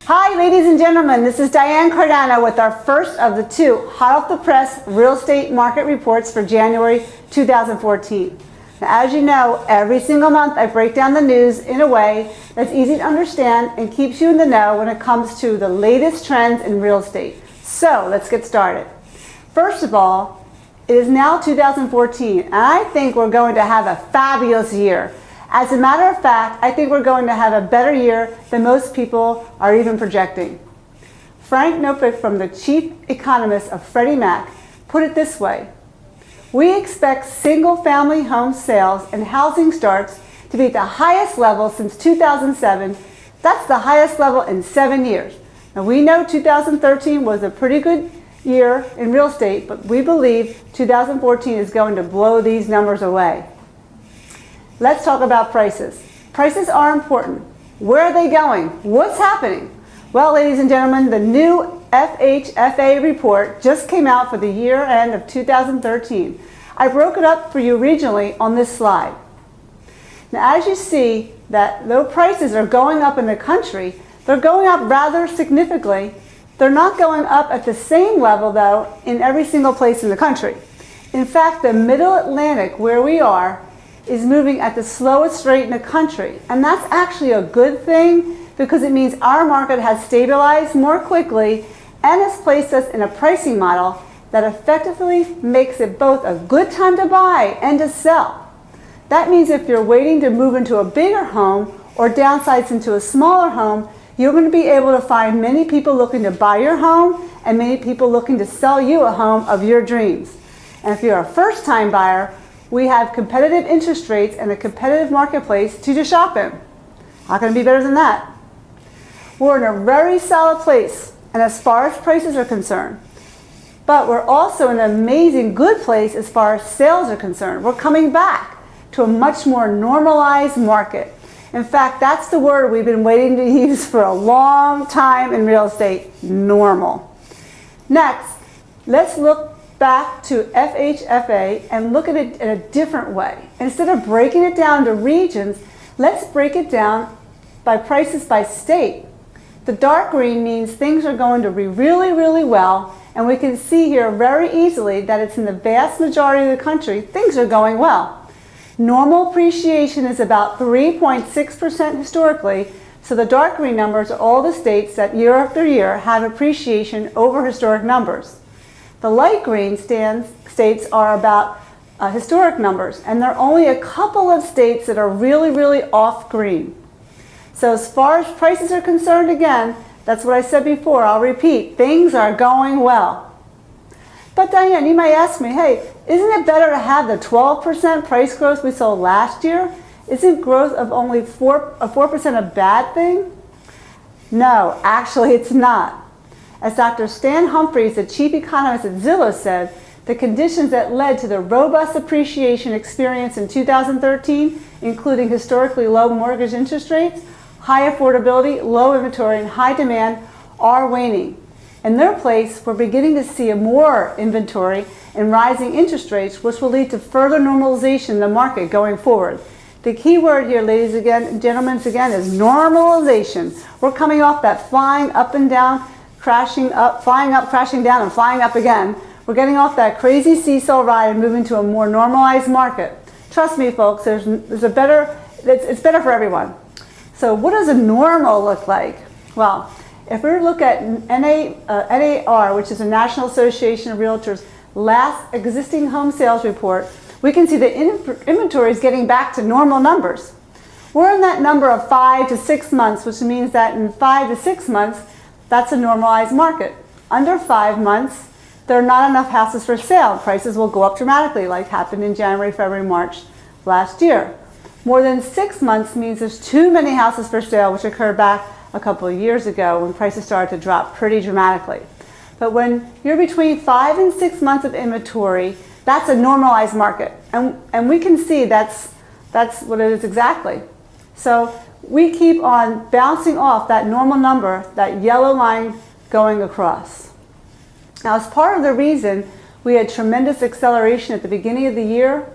Hi ladies and gentlemen, this is Diane Cardano with our first of the two hot off the press real estate market reports for January 2014. Now, as you know, every single month I break down the news in a way that's easy to understand and keeps you in the know when it comes to the latest trends in real estate. So let's get started. First of all, it is now 2014 and I think we're going to have a fabulous year. As a matter of fact, I think we're going to have a better year than most people are even projecting. Frank Novick, from the chief economist of Freddie Mac, put it this way: we expect single-family home sales and housing starts to be at the highest level since 2007. That's the highest level in 7 years. Now we know 2013 was a pretty good year in real estate, but we believe 2014 is going to blow these numbers away. Let's talk about prices. Prices are important. Where are they going? What's happening? Well, ladies and gentlemen, the new FHFA report just came out for the year end of 2013. I broke it up for you regionally on this slide. Now, as you see, that though prices are going up in the country, they're going up rather significantly. They're not going up at the same level, though, in every single place in the country. In fact, the Middle Atlantic, where we are, is moving at the slowest rate in the country. And that's actually a good thing because it means our market has stabilized more quickly and has placed us in a pricing model that effectively makes it both a good time to buy and to sell. That means if you're waiting to move into a bigger home or downsize into a smaller home, you're going to be able to find many people looking to buy your home and many people looking to sell you a home of your dreams. And if you're a first-time buyer, we have competitive interest rates and a competitive marketplace to shop in. How can it be better than that? We're in a very solid place, and as far as prices are concerned. But we're also in an amazing good place as far as sales are concerned. We're coming back to a much more normalized market. In fact, that's the word we've been waiting to use for a long time in real estate: normal. Next, let's look back to FHFA and look at it in a different way. Instead of breaking it down to regions, let's break it down by prices by state. The dark green means things are going to be really, really well, and we can see here very easily that it's in the vast majority of the country, things are going well. Normal appreciation is about 3.6% historically, so the dark green numbers are all the states that year after year have appreciation over historic numbers. The light green states are about historic numbers, and there are only a couple of states that are really, really off green. So as far as prices are concerned, again, that's what I said before, I'll repeat, things are going well. But Diane, you might ask me, hey, isn't it better to have the 12% price growth we saw last year? Isn't growth of only 4% a bad thing? No, actually it's not. As Dr. Stan Humphreys, the chief economist at Zillow, said, the conditions that led to the robust appreciation experienced in 2013, including historically low mortgage interest rates, high affordability, low inventory, and high demand, are waning. In their place, we're beginning to see more inventory and rising interest rates, which will lead to further normalization in the market going forward. The key word here, ladies and gentlemen, again, is normalization. We're coming off that flying up and down, crashing up, flying up, crashing down, and flying up again. We're getting off that crazy seesaw ride and moving to a more normalized market. Trust me, folks, it's better for everyone. So what does a normal look like? Well, if we look at NAR, which is the National Association of Realtors' last existing home sales report, we can see the inventory is getting back to normal numbers. We're in that number of 5 to 6 months, which means that in 5 to 6 months, that's a normalized market. Under 5 months, there are not enough houses for sale. Prices will go up dramatically, like happened in January, February, March last year. More than 6 months means there's too many houses for sale, which occurred back a couple of years ago when prices started to drop pretty dramatically. But when you're between 5 and 6 months of inventory, that's a normalized market. And we can see that's what it is exactly. So we keep on bouncing off that normal number, that yellow line going across. Now, as part of the reason we had tremendous acceleration at the beginning of the year,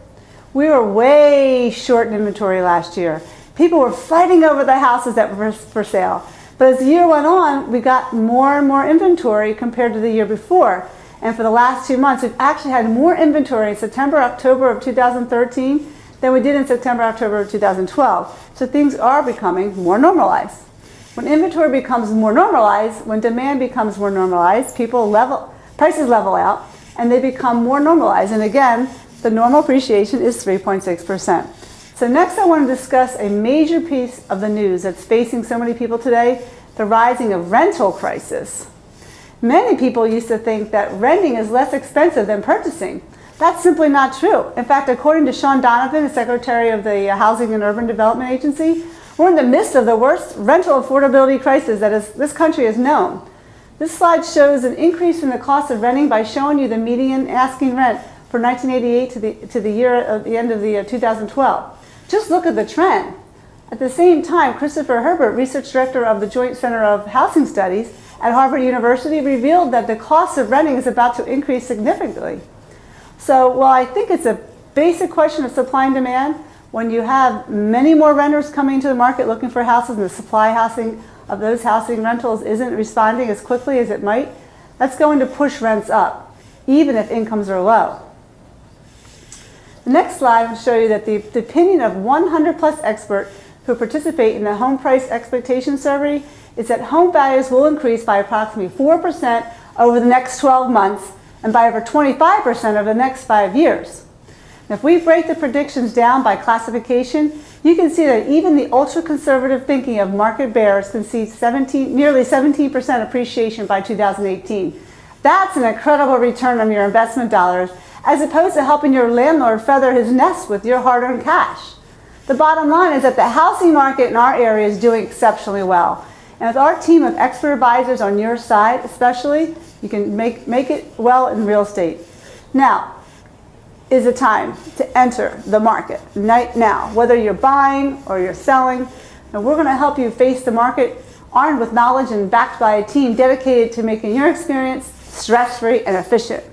we were way short in inventory last year. People were fighting over the houses that were for sale. But as the year went on, we got more and more inventory compared to the year before. And for the last 2 months, we've actually had more inventory in September, October of 2013 than we did in September, October of 2012. So things are becoming more normalized. When inventory becomes more normalized, when demand becomes more normalized, prices level out, and they become more normalized. And again, the normal appreciation is 3.6%. So next I want to discuss a major piece of the news that's facing so many people today, the rising of rental crisis. Many people used to think that renting is less expensive than purchasing. That's simply not true. In fact, according to Sean Donovan, the Secretary of the Housing and Urban Development Agency, we're in the midst of the worst rental affordability crisis that this country has known. This slide shows an increase in the cost of renting by showing you the median asking rent for 1988 to the end of the 2012. Just look at the trend. At the same time, Christopher Herbert, Research Director of the Joint Center of Housing Studies at Harvard University, revealed that the cost of renting is about to increase significantly. So while I think it's a basic question of supply and demand, when you have many more renters coming to the market looking for houses and the supply of those housing rentals isn't responding as quickly as it might, that's going to push rents up, even if incomes are low. The next slide will show you that the opinion of 100 plus experts who participate in the Home Price Expectation Survey is that home values will increase by approximately 4% over the next 12 months and by over 25% over the next 5 years. Now, if we break the predictions down by classification, you can see that even the ultra-conservative thinking of market bears can see nearly 17% appreciation by 2018. That's an incredible return on your investment dollars, as opposed to helping your landlord feather his nest with your hard-earned cash. The bottom line is that the housing market in our area is doing exceptionally well. And with our team of expert advisors on your side especially, you can make it well in real estate. Now is the time to enter the market right now, whether you're buying or you're selling. And we're going to help you face the market armed with knowledge and backed by a team dedicated to making your experience stress-free and efficient.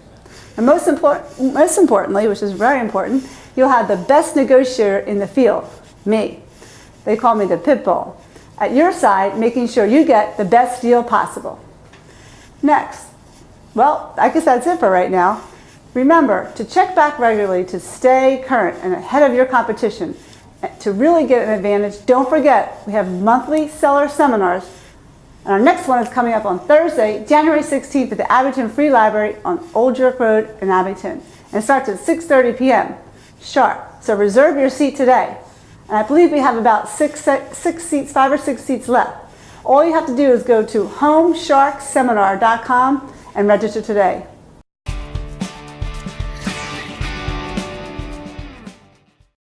And most importantly, which is very important, you'll have the best negotiator in the field, me. They call me the pit bull. At your side, making sure you get the best deal possible. Next, well, I guess that's it for right now. Remember to check back regularly to stay current and ahead of your competition. To really get an advantage, don't forget we have monthly seller seminars. And our next one is coming up on Thursday, January 16th at the Abington Free Library on Old York Road in Abington. And it starts at 6:30 p.m. sharp. So reserve your seat today. And I believe we have about 5 or 6 seats left. All you have to do is go to homesharkseminar.com and register today.